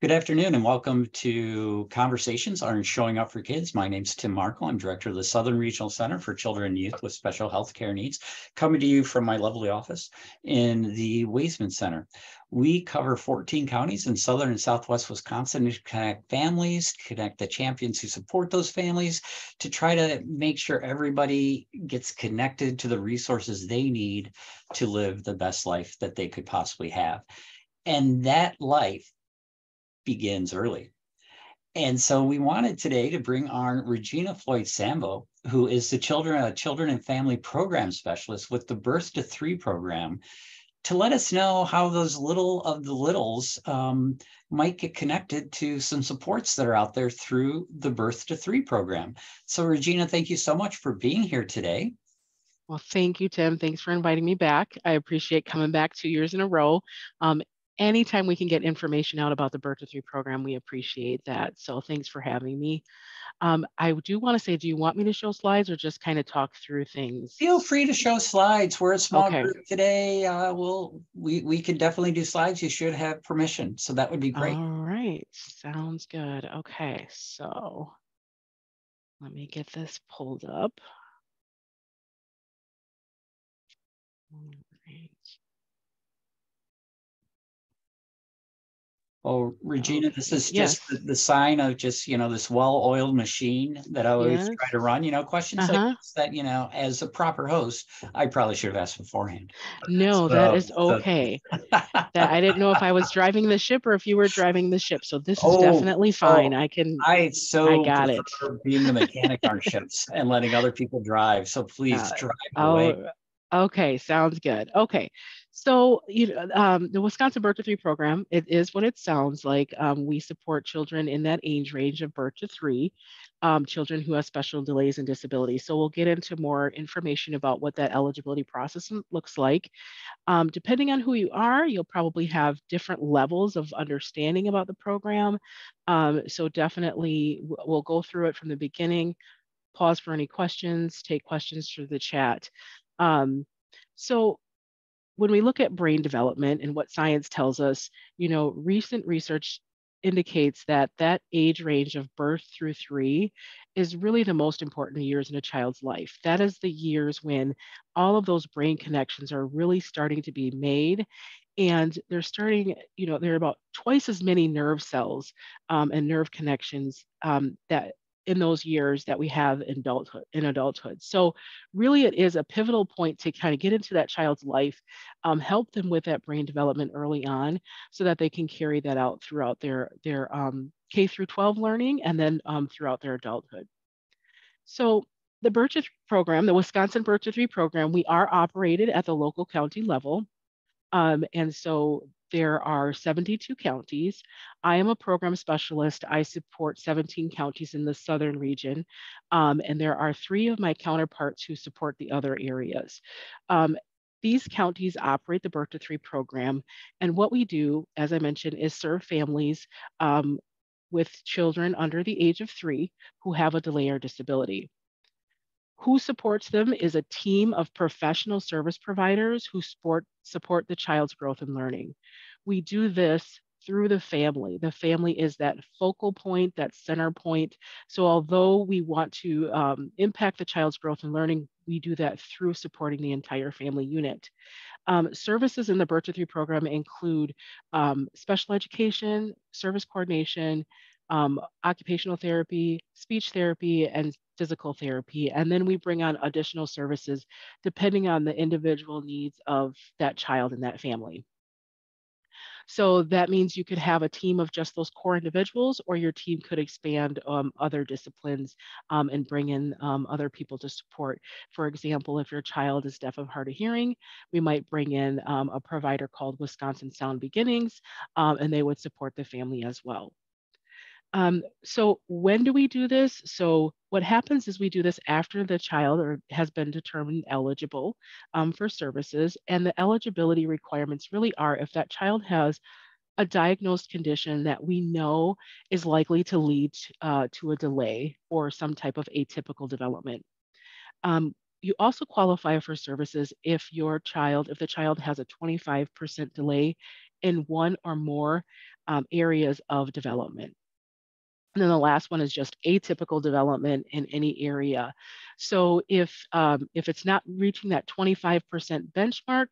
Good afternoon and welcome to Conversations on Showing Up for Kids. My name's Tim Markle. I'm director of the Southern Regional Center for Children and Youth with Special Health Care Needs, coming to you from my lovely office in the Waisman Center. We cover 14 counties in southern and southwest Wisconsin to connect families, connect the champions who support those families, to try to make sure everybody gets connected to the resources they need to live the best life that they could possibly have. And that life begins early. And so we wanted today to bring on Regena Floyd-Sambou, who is the children and family program specialist with the Birth-3 program, to let us know how those little of the littles might get connected to some supports that are out there through the Birth-3 program. So Regena, thank you so much for being here today. Well, thank you, Tim. Thanks for inviting me back. I appreciate coming back 2 years in a row. Anytime we can get information out about the Birth-3 program, we appreciate that. So thanks for having me. I do want to say, do you want me to show slides or just kind of talk through things? Feel free to show slides. We're a small Okay. group today. We can definitely do slides. You should have permission, so that would be great. All right. Sounds good. Okay. So let me get this pulled up. All right. Oh, Regena, this Okay. is just Yes. the sign of just, this well-oiled machine that I always try Yes. to run, questions like Uh-huh. this that, as a proper host, I probably should have asked beforehand. No, that So, is okay. That I didn't know if I was driving the ship or if you were driving the ship. So this is oh, definitely fine. oh, I I so got it. prefer being the mechanic on ships and letting other people drive. So please Uh, drive away. oh, okay, sounds good. Okay, so the Wisconsin Birth-to-3 program, it is what it sounds like. We support children in that age range of birth to three, children who have special delays and disabilities. So we'll get into more information about what that eligibility process looks like. Depending on who you are, you'll probably have different levels of understanding about the program. So definitely, we'll go through it from the beginning, pause for any questions, take questions through the chat. Um, so when we look at brain development and what science tells us, recent research indicates that that age range of birth through three is really the most important years in a child's life. That is the years when all of those brain connections are really starting to be made. And they're starting, there are about twice as many nerve cells and nerve connections that in those years that we have in adulthood. So really it is a pivotal point to kind of get into that child's life, help them with that brain development early on so that they can carry that out throughout their K through 12 learning and then throughout their adulthood. So the Birch program, the Wisconsin Birch-3 program, we are operated at the local county level. And so there are 72 counties. I am a program specialist. I support 17 counties in the southern region. And there are three of my counterparts who support the other areas. Um, these counties operate the Birth-to-3 program. And what we do, as I mentioned, is serve families with children under the age of 3 who have a delay or disability. Who supports them is a team of professional service providers who support the child's growth and learning. We do this through the family. The family is that focal point, that center point. So, although we want to impact the child's growth and learning, we do that through supporting the entire family unit. Services in the Birth-to-3 program include special education, service coordination, occupational therapy, speech therapy, and physical therapy. And then we bring on additional services depending on the individual needs of that child and that family. So that means you could have a team of just those core individuals, or your team could expand other disciplines and bring in other people to support. For example, if your child is deaf of hard of hearing, we might bring in a provider called Wisconsin Sound Beginnings, and they would support the family as well. So when do we do this? So what happens is we do this after the child or has been determined eligible for services. And the eligibility requirements really are if that child has a diagnosed condition that we know is likely to lead to a delay or some type of atypical development. You also qualify for services if the child has a 25% delay in one or more areas of development. And then the last one is just atypical development in any area. So if it's not reaching that 25% benchmark,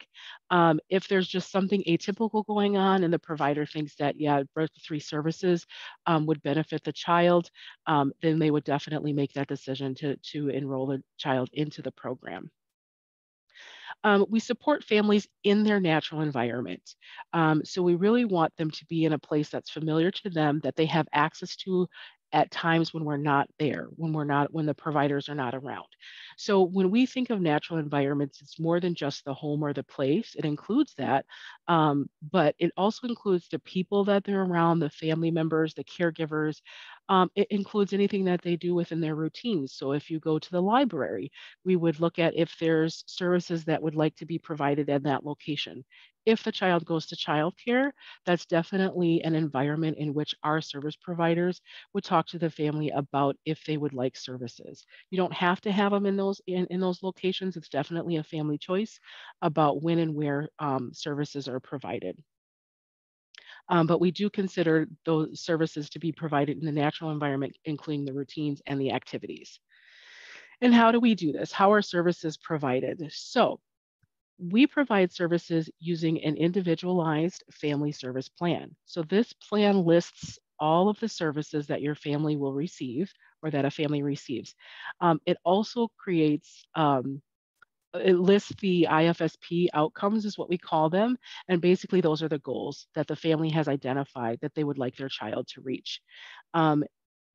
if there's just something atypical going on and the provider thinks that, yeah, Birth-3 services would benefit the child, then they would definitely make that decision to enroll the child into the program. We support families in their natural environment. So we really want them to be in a place that's familiar to them, that they have access to at times when we're not there, when the providers are not around. So when we think of natural environments, it's more than just the home or the place. It includes that, but it also includes the people that they're around, the family members, the caregivers. It includes anything that they do within their routines. So if you go to the library, we would look at if there's services that would like to be provided in that location. If the child goes to childcare, that's definitely an environment in which our service providers would talk to the family about if they would like services. You don't have to have them in those locations. It's definitely a family choice about when and where services are provided. But we do consider those services to be provided in the natural environment, including the routines and the activities. And how do we do this? How are services provided? So we provide services using an individualized family service plan. So this plan lists all of the services that your family will receive or that a family receives. It also creates it lists the IFSP outcomes is what we call them. And basically those are the goals that the family has identified that they would like their child to reach. And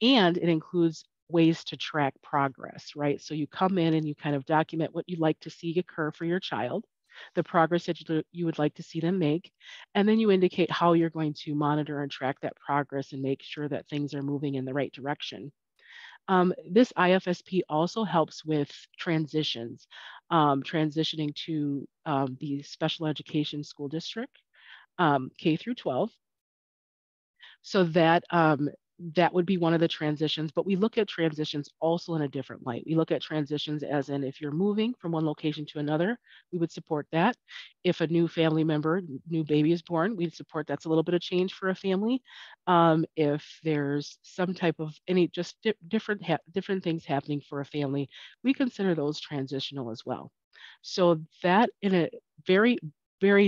it includes ways to track progress, right? So you come in and you kind of document what you'd like to see occur for your child, the progress that you would like to see them make, and then you indicate how you're going to monitor and track that progress and make sure that things are moving in the right direction. This IFSP also helps with transitions, transitioning to the special education school district, K through 12. So that would be one of the transitions, but we look at transitions also in a different light. We look at transitions as in if you're moving from one location to another, we would support that. If a new family member, new baby is born, we'd support that's a little bit of change for a family. If there's some type of different things happening for a family, we consider those transitional as well. So that in a very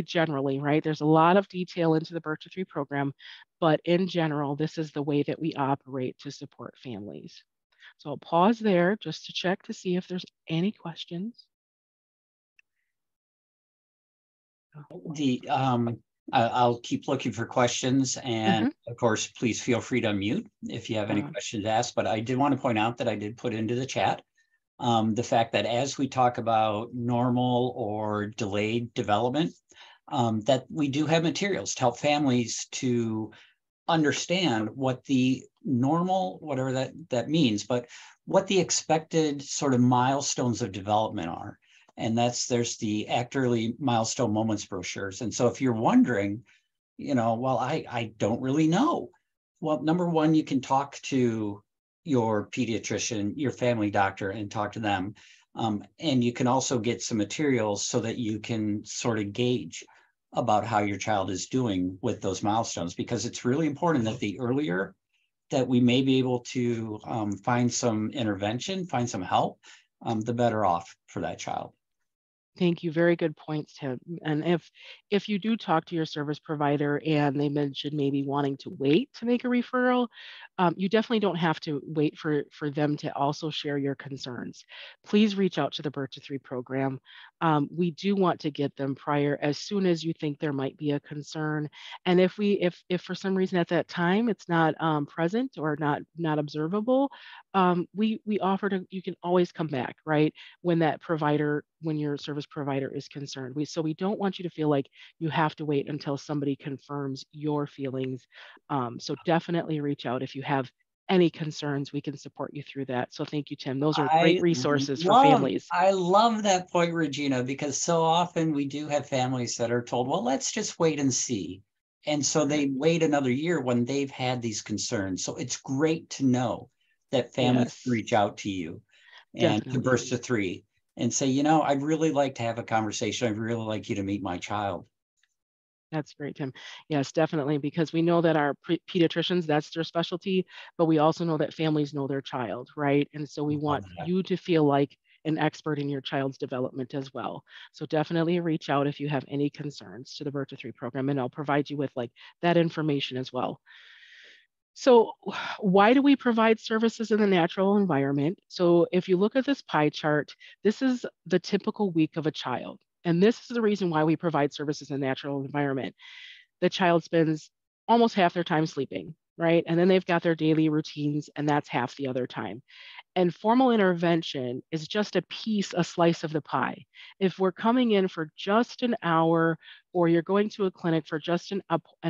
generally, right? There's a lot of detail into the Birth-3 program, but in general, this is the way that we operate to support families. So I'll pause there just to check to see if there's any questions. I'll keep looking for questions, and of course, please feel free to unmute if you have any questions to ask. But I did want to point out that I did put into the chat the fact that as we talk about normal or delayed development, that we do have materials to help families to understand what the normal, whatever that means, but what the expected sort of milestones of development are. And there's the Act Early Milestone Moments brochures. And so if you're wondering, well, I don't really know. Well, number one, you can talk to your pediatrician, your family doctor, and talk to them. And you can also get some materials so that you can sort of gauge about how your child is doing with those milestones, because it's really important that the earlier that we may be able to find some intervention, find some help, the better off for that child. Thank you. Very good points, Tim. And if you do talk to your service provider and they mention maybe wanting to wait to make a referral, you definitely don't have to wait for them to also share your concerns. Please reach out to the Birth-3 program. We do want to get them prior as soon as you think there might be a concern. And if for some reason at that time it's not present or not observable, we offer you can always come back, right? When your service provider is concerned. So we don't want you to feel like you have to wait until somebody confirms your feelings. So definitely reach out if you have any concerns. We can support you through that. So thank you, Tim. Those are great resources for families. I love that point, Regina, because so often we do have families that are told, well, let's just wait and see. And so they wait another year when they've had these concerns. So it's great to know that families reach out to you and to Birth-3 and say, I'd really like to have a conversation. I'd really like you to meet my child. That's great, Tim. Yes, definitely, because we know that our pediatricians, that's their specialty, but we also know that families know their child, right? And so we Love want that. you to feel like an expert in your child's development as well. So definitely reach out if you have any concerns to the Birth-3 program, and I'll provide you with like that information as well. So, why do we provide services in the natural environment? So, if you look at this pie chart, this is the typical week of a child. And this is the reason why we provide services in the natural environment. The child spends almost half their time sleeping, right? And then they've got their daily routines, and that's half the other time. And formal intervention is just a piece, a slice of the pie. If we're coming in for just an hour, or you're going to a clinic for just an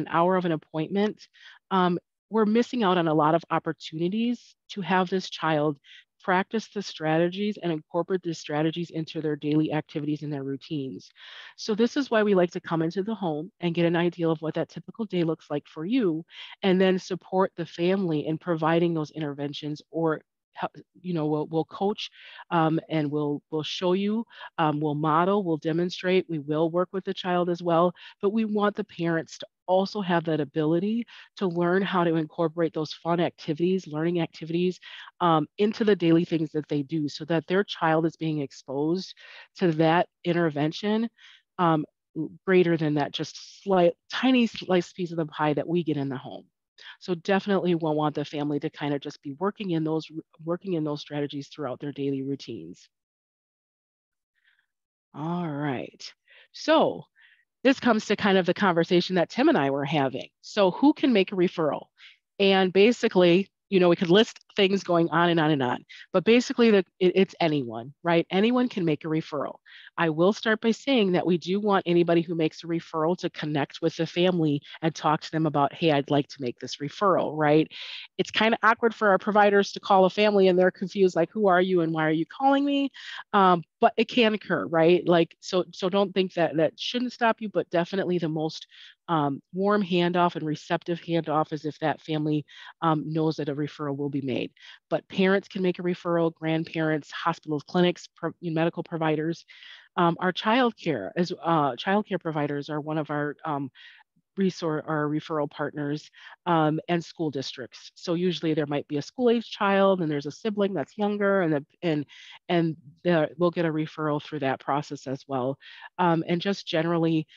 hour of an appointment, um, we're missing out on a lot of opportunities to have this child practice the strategies and incorporate the strategies into their daily activities and their routines. So this is why we like to come into the home and get an idea of what that typical day looks like for you, and then support the family in providing those interventions, or we'll coach, and we'll show you, we'll model, we'll demonstrate, we will work with the child as well, but we want the parents to also have that ability to learn how to incorporate those fun activities, learning activities, into the daily things that they do, so that their child is being exposed to that intervention, um, greater than that just tiny slice piece of the pie that we get in the home. So definitely we'll want the family to kind of just be working in those strategies throughout their daily routines. All right. So this comes to kind of the conversation that Tim and I were having. So who can make a referral? And basically, we could list things going on and on and on, but basically it's anyone, right? Anyone can make a referral. I will start by saying that we do want anybody who makes a referral to connect with the family and talk to them about, hey, I'd like to make this referral, right? It's kind of awkward for our providers to call a family and they're confused, like, who are you and why are you calling me? But it can occur, right? Like, so don't think that that shouldn't stop you, but definitely the most warm handoff and receptive handoff is if that family knows that a referral will be made. But parents can make a referral, grandparents, hospitals, clinics, medical providers. Our childcare providers are one of our resource or referral partners, and school districts. So usually there might be a school age child and there's a sibling that's younger, and we'll get a referral through that process as well. And just generally,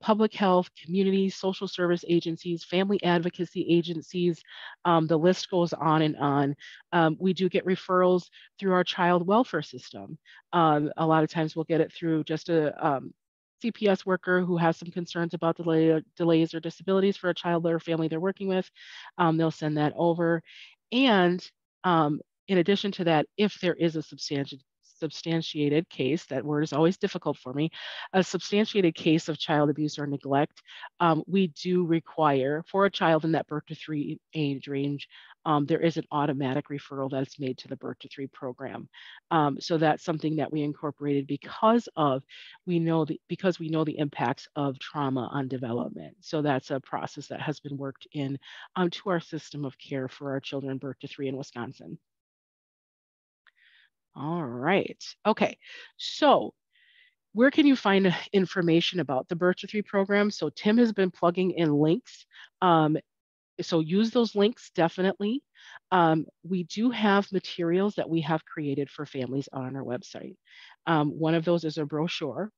public health, community, social service agencies, family advocacy agencies, the list goes on and on. We do get referrals through our child welfare system. A lot of times we'll get it through just a CPS worker who has some concerns about delays or disabilities for a child or family they're working with. They'll send that over. And in addition to that, if there is a substantiated case, that word is always difficult for me, a substantiated case of child abuse or neglect, we do require for a child in that Birth-3 age range, there is an automatic referral that's made to the Birth-3 program. So that's something that we incorporated because we know the impacts of trauma on development. So that's a process that has been worked in to our system of care for our children Birth-3 in Wisconsin. All right. Okay. So where can you find information about the Birth-3 program? So Tim has been plugging in links. So use those links definitely. We do have materials that we have created for families on our website. One of those is a brochure.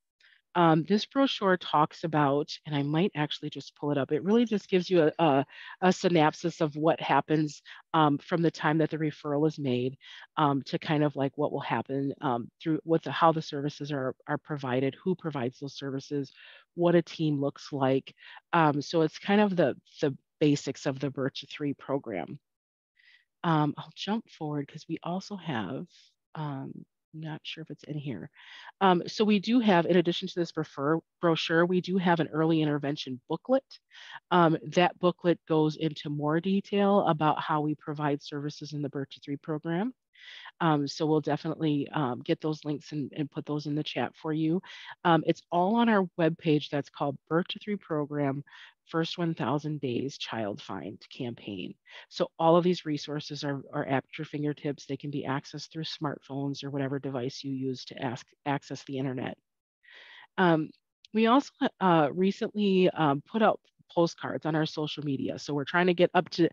This brochure talks about, and I might actually just pull it up. It really just gives you a synopsis of what happens from the time that the referral is made, to kind of like what will happen through how the services are provided, who provides those services, what a team looks like. So it's kind of the basics of the Birth-3 program. I'll jump forward because we also have, not sure if it's in here. So we do have, in addition to this brochure, we do have an early intervention booklet. That booklet goes into more detail about how we provide services in the Birth-3 program. So we'll definitely get those links and put those in the chat for you. It's all on our webpage that's called Birth-3 Program First 1,000 Days Child Find Campaign. So all of these resources are at your fingertips. They can be accessed through smartphones or whatever device you use to access the internet. We also recently put out postcards on our social media. So we're trying to get up to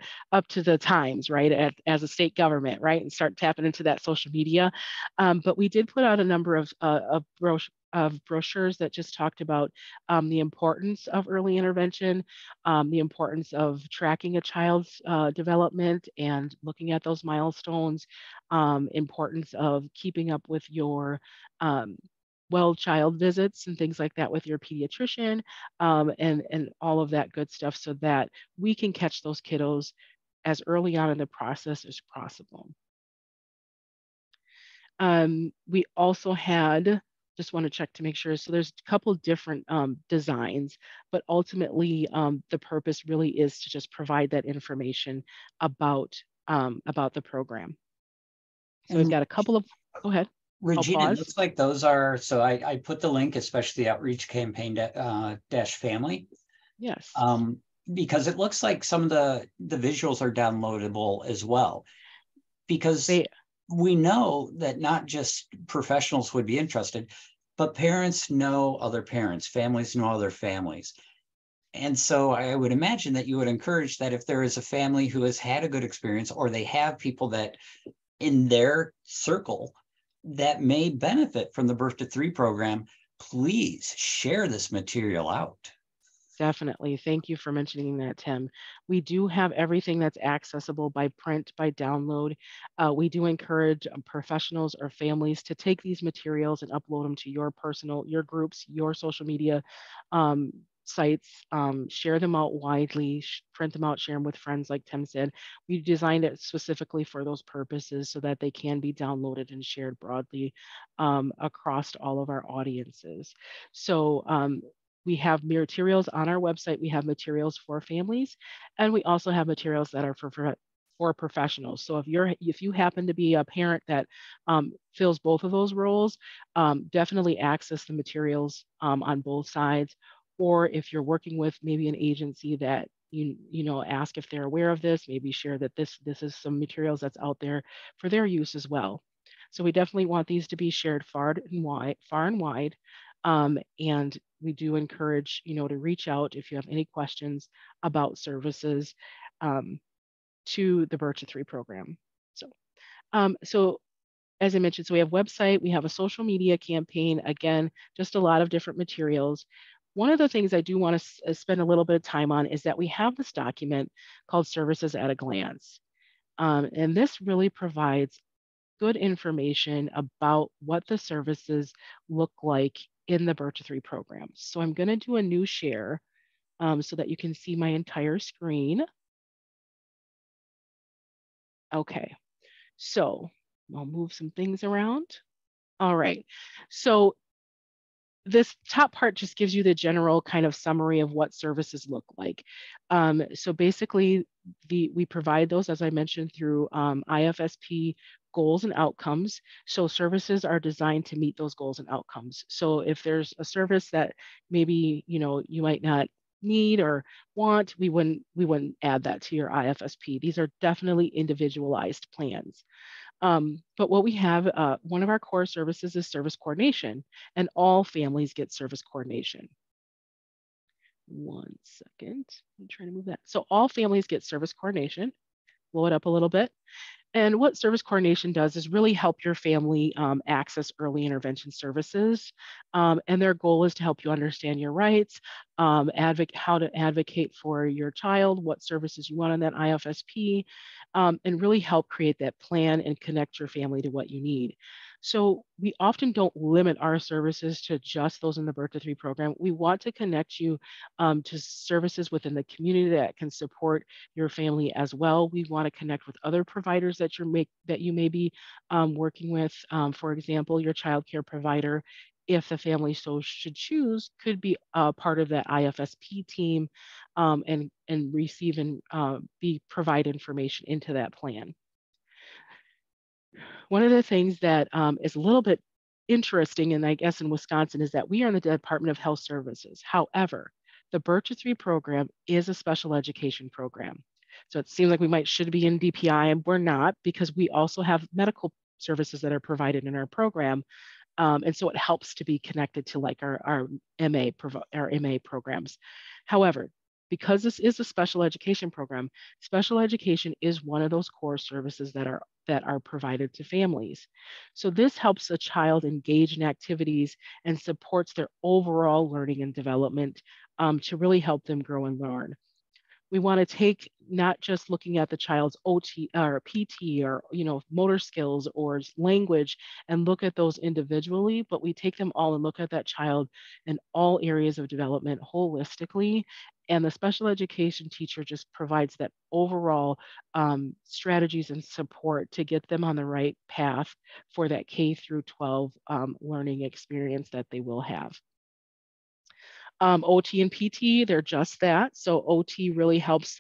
the times, right, as a state government, right, and start tapping into that social media. But we did put out a number of brochures that just talked about the importance of early intervention, the importance of tracking a child's development and looking at those milestones, importance of keeping up with your um, well child visits and things like that with your pediatrician, and all of that good stuff so that we can catch those kiddos as early on in the process as possible. We also had, just want to check to make sure, so there's a couple different designs, but ultimately the purpose really is to just provide that information about the program. So we've And got a couple of, go ahead. I'll Regina, it pause. looks like those are, so I put the link, especially the outreach campaign dash family, Yes. um, because it looks like some of the visuals are downloadable as well. Because They we know that not just professionals would be interested, but parents know other parents, families know other families. And so I would imagine that you would encourage that if there is a family who has had a good experience, or they have people that in their circle that may benefit from the Birth-3 program, please share this material out. Definitely. Thank you for mentioning that, Tim. We do have everything that's accessible by print, by download. We do encourage professionals or families to take these materials and upload them to your personal, your groups, your social media um, sites, share them out widely, print them out, share them with friends, like Tim said. We designed it specifically for those purposes so that they can be downloaded and shared broadly across all of our audiences. So we have materials on our website. We have materials for families, and we also have materials that are for professionals. So if you happen to be a parent that fills both of those roles, definitely access the materials on both sides. Or if you're working with maybe an agency that you know ask if they're aware of this, maybe share that this is some materials that's out there for their use as well. So we definitely want these to be shared far and wide. And we do encourage, to reach out if you have any questions about services to the Birth-3 program. So as I mentioned, so we have website, we have a social media campaign, again, just a lot of different materials. One of the things I do want to spend a little bit of time on is that we have this document called Services at a Glance. And this really provides good information about what the services look like in the Birth-3 program. So I'm going to do a new share so that you can see my entire screen. Okay, so I'll move some things around. All right, so this top part just gives you the general kind of summary of what services look like. So basically, we provide those, as I mentioned, through IFSP goals and outcomes. So services are designed to meet those goals and outcomes. So if there's a service that maybe you might not need or want, we wouldn't add that to your IFSP. These are definitely individualized plans. But what we have, one of our core services is service coordination, and all families get service coordination. One second, I'm trying to move that. So all families get service coordination. Blow it up a little bit. And what service coordination does is really help your family access early intervention services. And their goal is to help you understand your rights, how to advocate for your child, what services you want on that IFSP, and really help create that plan and connect your family to what you need. So we often don't limit our services to just those in the Birth-3 program. We want to connect you to services within the community that can support your family as well. We want to connect with other providers that you may be working with. For example, your child care provider, if the family so should choose, could be a part of that IFSP team and receive and provide information into that plan. One of the things that is a little bit interesting, and I guess in Wisconsin, is that we are in the Department of Health Services. However, the Birth-3 program is a special education program. So it seems like should be in DPI, and we're not, because we also have medical services that are provided in our program. And so it helps to be connected to like our our MA programs. However, because this is a special education program, special education is one of those core services that are provided to families. So this helps a child engage in activities and supports their overall learning and development, to really help them grow and learn. We want to take not just looking at the child's OT or PT or motor skills or language and look at those individually, but we take them all and look at that child in all areas of development holistically. And the special education teacher just provides that overall strategies and support to get them on the right path for that K through 12 learning experience that they will have. OT and PT, they're just that. So OT really helps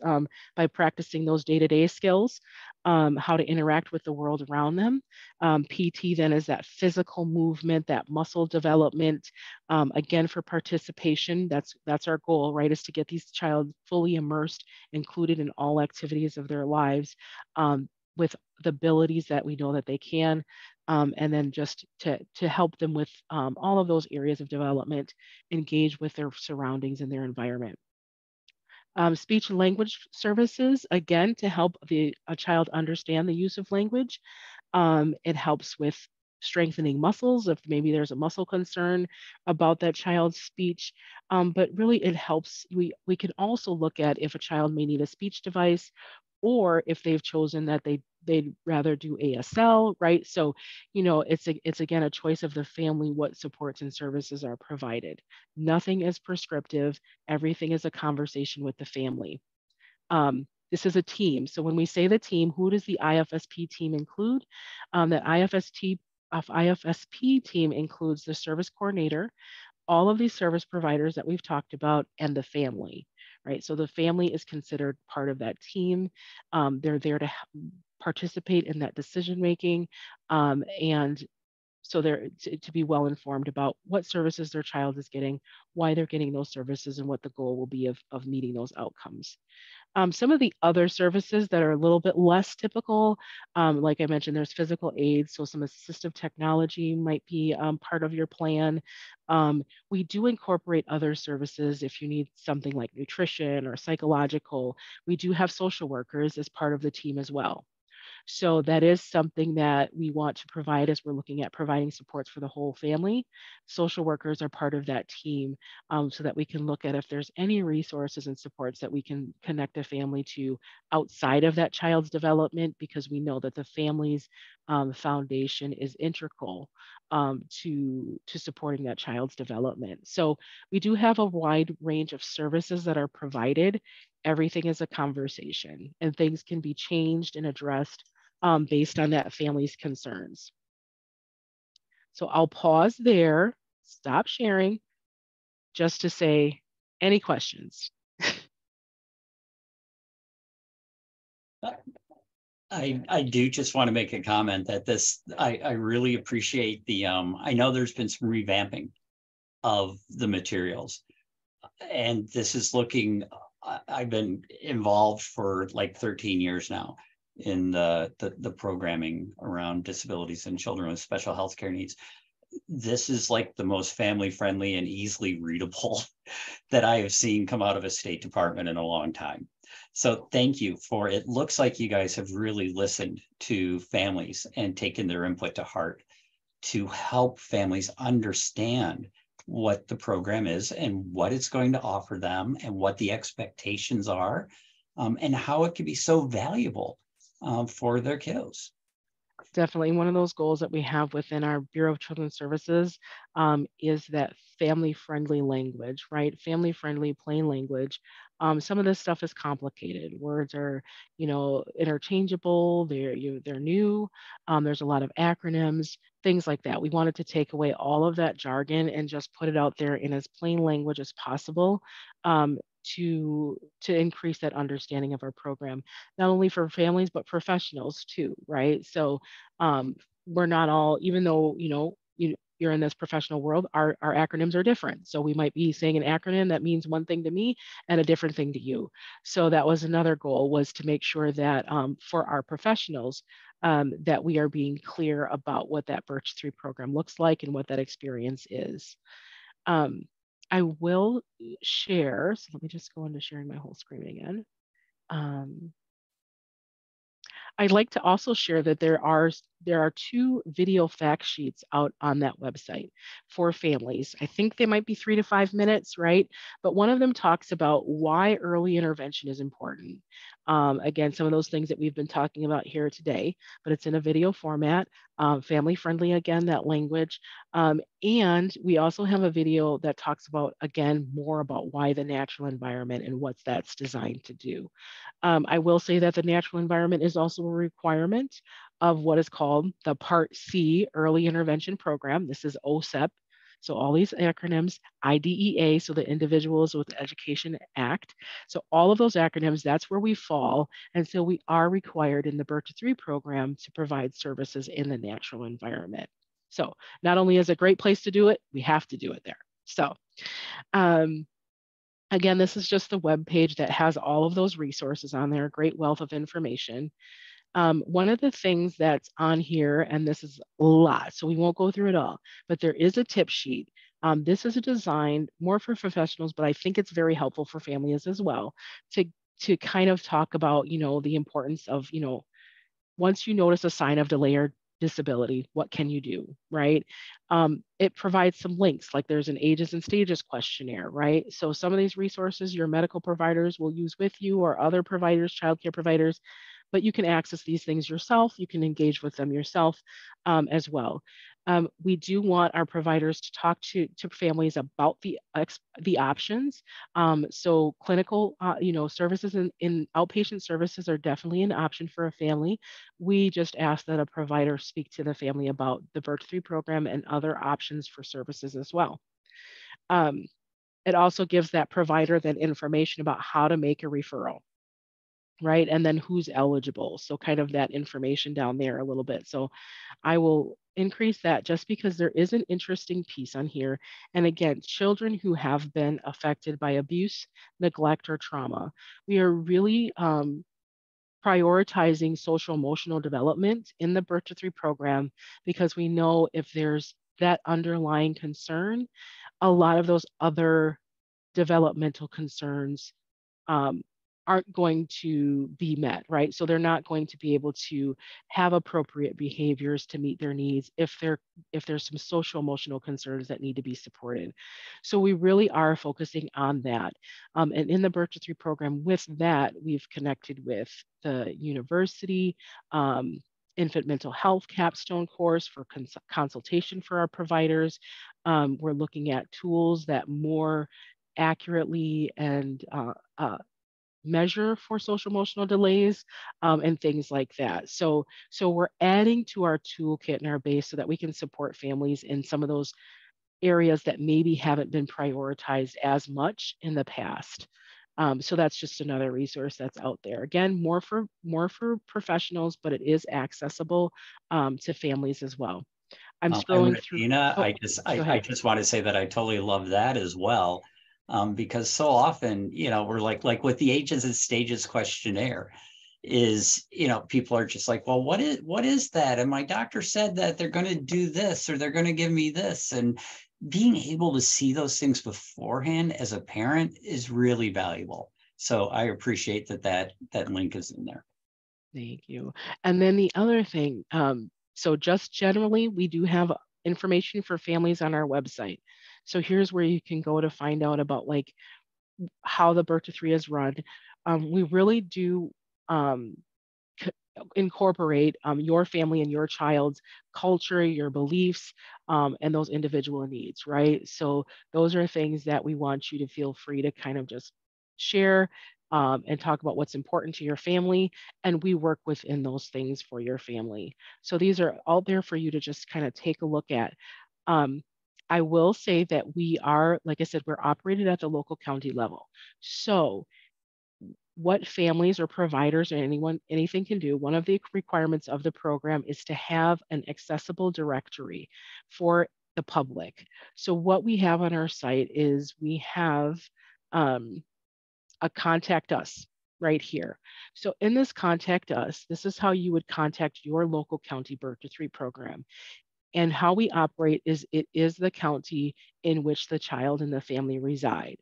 by practicing those day-to-day skills, how to interact with the world around them. PT then is that physical movement, that muscle development. Again, for participation, that's our goal, right? Is to get these child fully immersed, included in all activities of their lives, with the abilities that we know that they can. And then just to help them with all of those areas of development, engage with their surroundings and their environment. Speech and language services, again, to help a child understand the use of language. It helps with strengthening muscles if maybe there's a muscle concern about that child's speech. But really it helps, we can also look at if a child may need a speech device or if they've chosen that they'd rather do ASL, right? So, it's again a choice of the family what supports and services are provided. Nothing is prescriptive. Everything is a conversation with the family. This is a team. So when we say the team, who does the IFSP team include? That IFSP team includes the service coordinator, all of these service providers that we've talked about, and the family, right? So the family is considered part of that team. They're there to participate in that decision making, and so they're to be well informed about what services their child is getting, why they're getting those services, and what the goal will be of meeting those outcomes. Some of the other services that are a little bit less typical, like I mentioned, there's physical aids, so some assistive technology might be part of your plan. We do incorporate other services if you need something like nutrition or psychological. We do have social workers as part of the team as well. So that is something that we want to provide as we're looking at providing supports for the whole family. Social workers are part of that team, so that we can look at if there's any resources and supports that we can connect a family to outside of that child's development, because we know that the family's foundation is integral to supporting that child's development. So we do have a wide range of services that are provided. Everything is a conversation, and things can be changed and addressed based on that family's concerns. So I'll pause there, stop sharing, just to say, any questions? I do just want to make a comment that I really appreciate I know there's been some revamping of the materials, and this is I've been involved for like 13 years now in the programming around disabilities and children with special health care needs. This is like the most family friendly and easily readable that I have seen come out of a State Department in a long time. So thank you it looks like you guys have really listened to families and taken their input to heart to help families understand what the program is and what it's going to offer them and what the expectations are, and how it can be so valuable for their kiddos. Definitely one of those goals that we have within our Bureau of Children's Services is that family-friendly language, right? Family-friendly, plain language. Some of this stuff is complicated. Words are, interchangeable. They're new. There's a lot of acronyms, things like that. We wanted to take away all of that jargon and just put it out there in as plain language as possible, to increase that understanding of our program, not only for families but professionals too, right? So we're not all, even though you're in this professional world, our acronyms are different. So we might be saying an acronym that means one thing to me and a different thing to you. So that was another goal, was to make sure that for our professionals, that we are being clear about what that Birth-3 program looks like and what that experience is. Um, I will share, so let me just go into sharing my whole screen again. I'd like to also share that there are 2 video fact sheets out on that website for families. I think they might be 3 to 5 minutes, right? But one of them talks about why early intervention is important. Again, some of those things that we've been talking about here today, but it's in a video format, family friendly, again, that language. And we also have a video that talks about, again, more about why the natural environment and what that's designed to do. I will say that the natural environment is also a requirement of what is called the Part C Early Intervention Program. This is OSEP. So all these acronyms, IDEA, so the Individuals with Education Act. So all of those acronyms, that's where we fall. And so we are required in the Birth-3 program to provide services in the natural environment. So not only is it a great place to do it, we have to do it there. So again, this is just the web page that has all of those resources on there, a great wealth of information. One of the things that's on here, and this is a lot, so we won't go through it all, but there is a tip sheet. This is designed more for professionals, but I think it's very helpful for families as well to kind of talk about, the importance of, once you notice a sign of delay or disability, what can you do, right? It provides some links, like there's an ages and stages questionnaire, right? So some of these resources your medical providers will use with you, or other providers, childcare providers, but you can access these things yourself. You can engage with them yourself as well. We do want our providers to talk to families about the options. So clinical, services in outpatient services are definitely an option for a family. We just ask that a provider speak to the family about the Birth-3 program and other options for services as well. It also gives that provider then information about how to make a referral, right? And then who's eligible. So kind of that information down there a little bit. So I will increase that just because there is an interesting piece on here. And again, children who have been affected by abuse, neglect, or trauma. We are really prioritizing social emotional development in the Birth-3 program, because we know if there's that underlying concern, a lot of those other developmental concerns aren't going to be met, right? So they're not going to be able to have appropriate behaviors to meet their needs if there's some social emotional concerns that need to be supported. So we really are focusing on that. And in the Birth-3 program, with that, we've connected with the university, infant mental health capstone course for consultation for our providers. We're looking at tools that more accurately and measure for social emotional delays and things like that. So we're adding to our toolkit and our base so that we can support families in some of those areas that maybe haven't been prioritized as much in the past. So that's just another resource that's out there. Again, more for professionals, but it is accessible to families as well. I'm And scrolling through. Regina, Oh, go I ahead. just want to say that I totally love that as well. Because so often, we're like with the ages and stages questionnaire is, people are just like, well, what is that? And my doctor said that they're going to do this, or they're going to give me this. And being able to see those things beforehand as a parent is really valuable. So I appreciate that link is in there. Thank you. And then the other thing, so just generally, we do have information for families on our website. So here's where you can go to find out about like how the Birth-3 is run. We really do incorporate your family and your child's culture, your beliefs, and those individual needs, right? So those are things that we want you to feel free to kind of just share and talk about what's important to your family. And we work within those things for your family. So these are all there for you to just kind of take a look at. I will say that we are, like I said, we're operated at the local county level. So what families or providers or anything can do, one of the requirements of the program is to have an accessible directory for the public. So what we have on our site is we have a contact us right here. So in this contact us, this is how you would contact your local county Birth-3 program. And how we operate is it is the county in which the child and the family reside.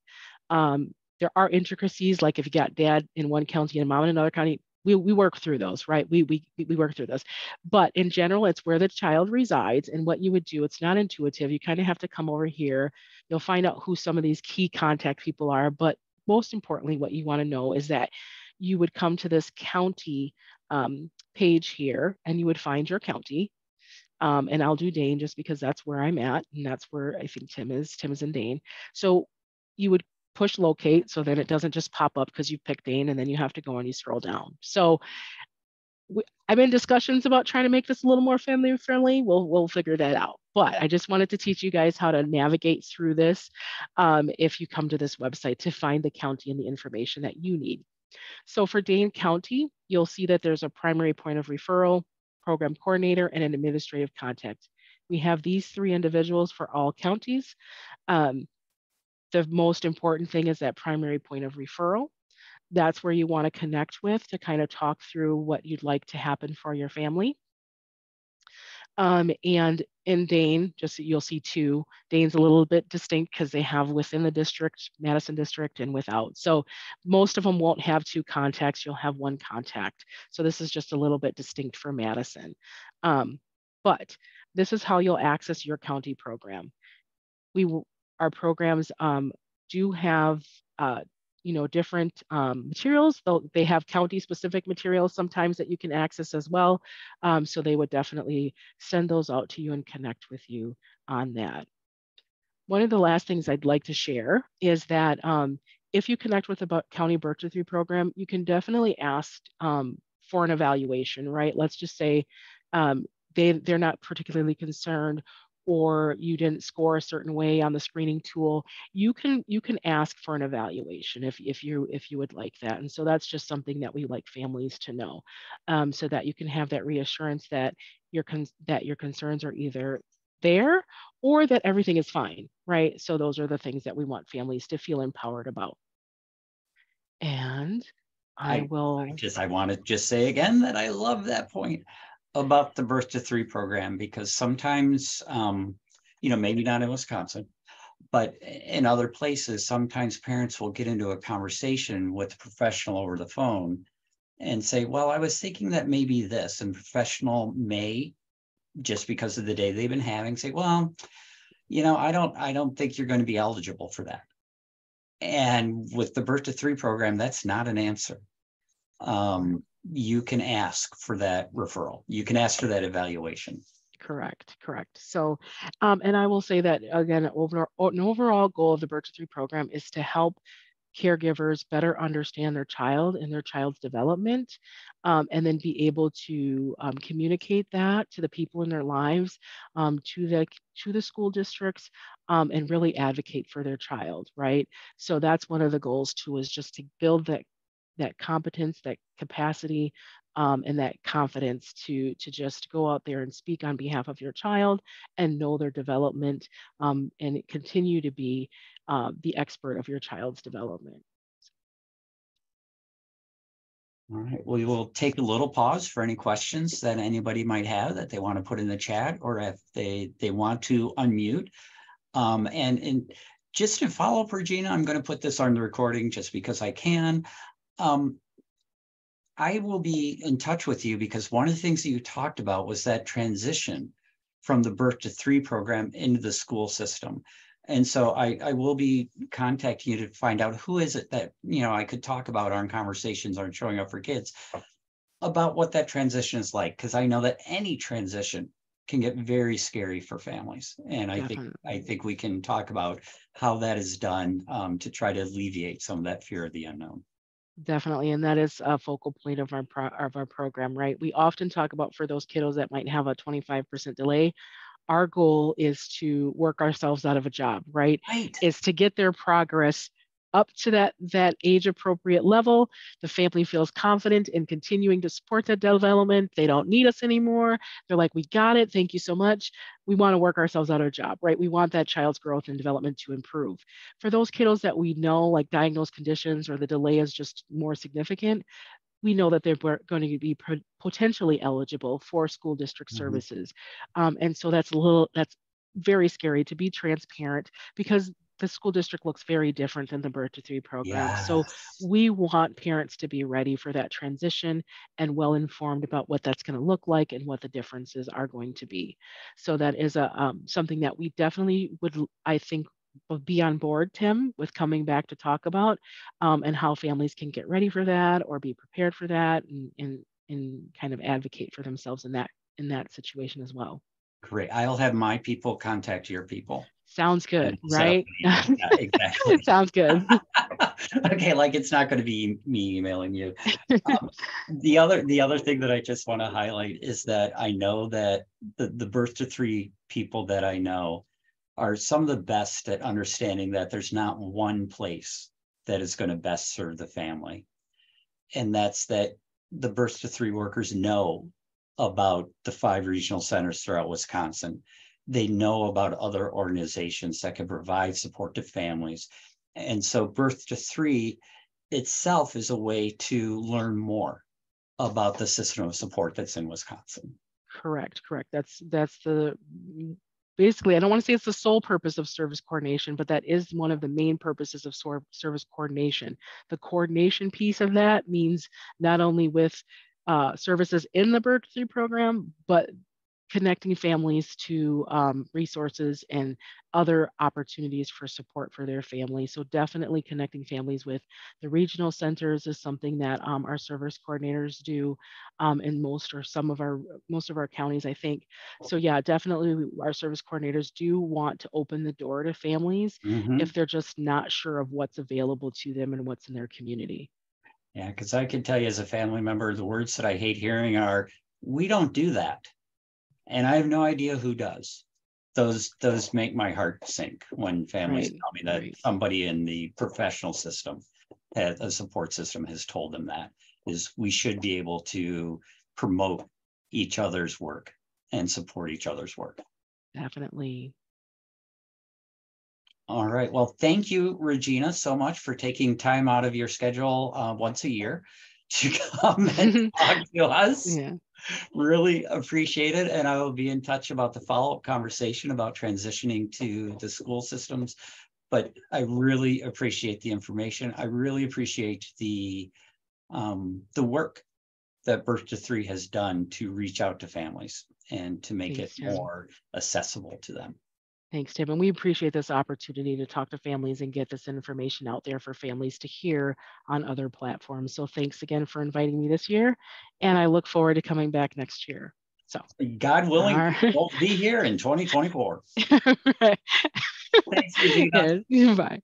There are intricacies, like if you got dad in one county and mom in another county, we work through those, right? We work through those. But in general, it's where the child resides. And what you would do, it's not intuitive. You kind of have to come over here. You'll find out who some of these key contact people are. But most importantly, what you want to know is that you would come to this county page here and you would find your county. And I'll do Dane just because that's where I'm at. And that's where I think Tim is. Tim is in Dane. So you would push locate so then it doesn't just pop up because you pick Dane and then you have to go and you scroll down. So I'm in discussions about trying to make this a little more family friendly. We'll figure that out. But I just wanted to teach you guys how to navigate through this if you come to this website to find the county and the information that you need. So for Dane County, you'll see that there's a primary point of referral, program coordinator, and an administrative contact. We have these 3 individuals for all counties. The most important thing is that primary point of referral. That's where you want to connect with to kind of talk through what you'd like to happen for your family. And in Dane, just you'll see 2. Dane's a little bit distinct because they have within the district, Madison district, and without. So most of them won't have 2 contacts. You'll have 1 contact. So this is just a little bit distinct for Madison. But this is how you'll access your county program. Our programs do have different materials. They have county-specific materials sometimes that you can access as well. So they would definitely send those out to you and connect with you on that. One of the last things I'd like to share is that if you connect with the county Birth-3 program, you can definitely ask for an evaluation, right? Let's just say they're not particularly concerned or you didn't score a certain way on the screening tool, you can ask for an evaluation if you would like that. And so that's just something that we like families to know, so that you can have that reassurance that your concerns are either there or that everything is fine, right? So those are the things that we want families to feel empowered about. And I want to just say again that I love that point about the Birth-3 program, because sometimes, maybe not in Wisconsin, but in other places, sometimes parents will get into a conversation with a professional over the phone and say, well, I was thinking that maybe this, and professional may, just because of the day they've been having, say, well, I don't think you're going to be eligible for that. And with the Birth-3 program, that's not an answer. You can ask for that referral. You can ask for that evaluation. Correct. So, and I will say that again, an overall goal of the Birth-3 program is to help caregivers better understand their child and their child's development, and then be able to communicate that to the people in their lives, to the school districts, and really advocate for their child, right? So that's one of the goals too, is just to build that competence, that capacity, and that confidence to just go out there and speak on behalf of your child and know their development, and continue to be the expert of your child's development. All right, we will take a little pause for any questions that anybody might have that they want to put in the chat, or if they want to unmute. And just to follow up, Regena, I'm going to put this on the recording just because I can. I will be in touch with you because one of the things that you talked about was that transition from the Birth-3 program into the school system. And so I will be contacting you to find out who is it that, I could talk about on Conversations on Showing Up for Kids about what that transition is like. Because I know that any transition can get very scary for families. And I think we can talk about how that is done to try to alleviate some of that fear of the unknown. Definitely, and that is a focal point of our program, right? We often talk about for those kiddos that might have a 25% delay, our goal is to work ourselves out of a job, right? Right. Is to get their progress up to that age appropriate level, the family feels confident in continuing to support that development. They don't need us anymore. They're like, we got it. Thank you so much. We want to work ourselves out of a job, right? We want that child's growth and development to improve. For those kiddos that we know, like diagnosed conditions or the delay is just more significant, we know that they're going to be potentially eligible for school district services. And so that's very scary to be transparent, because the school district looks very different than the Birth-3 program. So Yes. we want parents to be ready for that transition and well informed about what that's going to look like and what the differences are going to be. So that is something that we definitely would, I think, be on board, Tim, with coming back to talk about, and how families can get ready for that or be prepared for that, and kind of advocate for themselves in that situation as well. Great. I'll have my people contact your people. Sounds good, Set up right? a meeting. Yeah, exactly. Sounds good. Okay, like it's not going to be me emailing you. The other thing that I just want to highlight is that I know that the Birth-3 people that I know are some of the best at understanding that there's not one place that is going to best serve the family. And that's that the Birth-3 workers know about the 5 regional centers throughout Wisconsin. They know about other organizations that can provide support to families. And so Birth-3 itself is a way to learn more about the system of support that's in Wisconsin. Correct. That's the basically, I don't want to say it's the sole purpose of service coordination, but that is one of the main purposes of service coordination. The coordination piece of that means not only with services in the Birth-3 program, but connecting families to resources and other opportunities for support for their families. So definitely connecting families with the regional centers is something that our service coordinators do in most of our counties, I think. So yeah, definitely our service coordinators do want to open the door to families if they're just not sure of what's available to them and what's in their community. Yeah, because I can tell you as a family member, the words that I hate hearing are, we don't do that. And I have no idea who does. Those make my heart sink when families tell me that somebody in the professional system, a support system, has told them that is we should be able to promote each other's work and support each other's work. Definitely. All right. Well, thank you, Regena, so much for taking time out of your schedule once a year to come and talk to us. Yeah. Really appreciate it. And I will be in touch about the follow-up conversation about transitioning to the school systems. But I really appreciate the information. I really appreciate the work that Birth-3 has done to reach out to families and to make it more accessible to them. Thanks, Tim. And we appreciate this opportunity to talk to families and get this information out there for families to hear on other platforms. So thanks again for inviting me this year. And I look forward to coming back next year. So God willing, we'll be here in 2024. Thanks, Regena. Yeah, bye.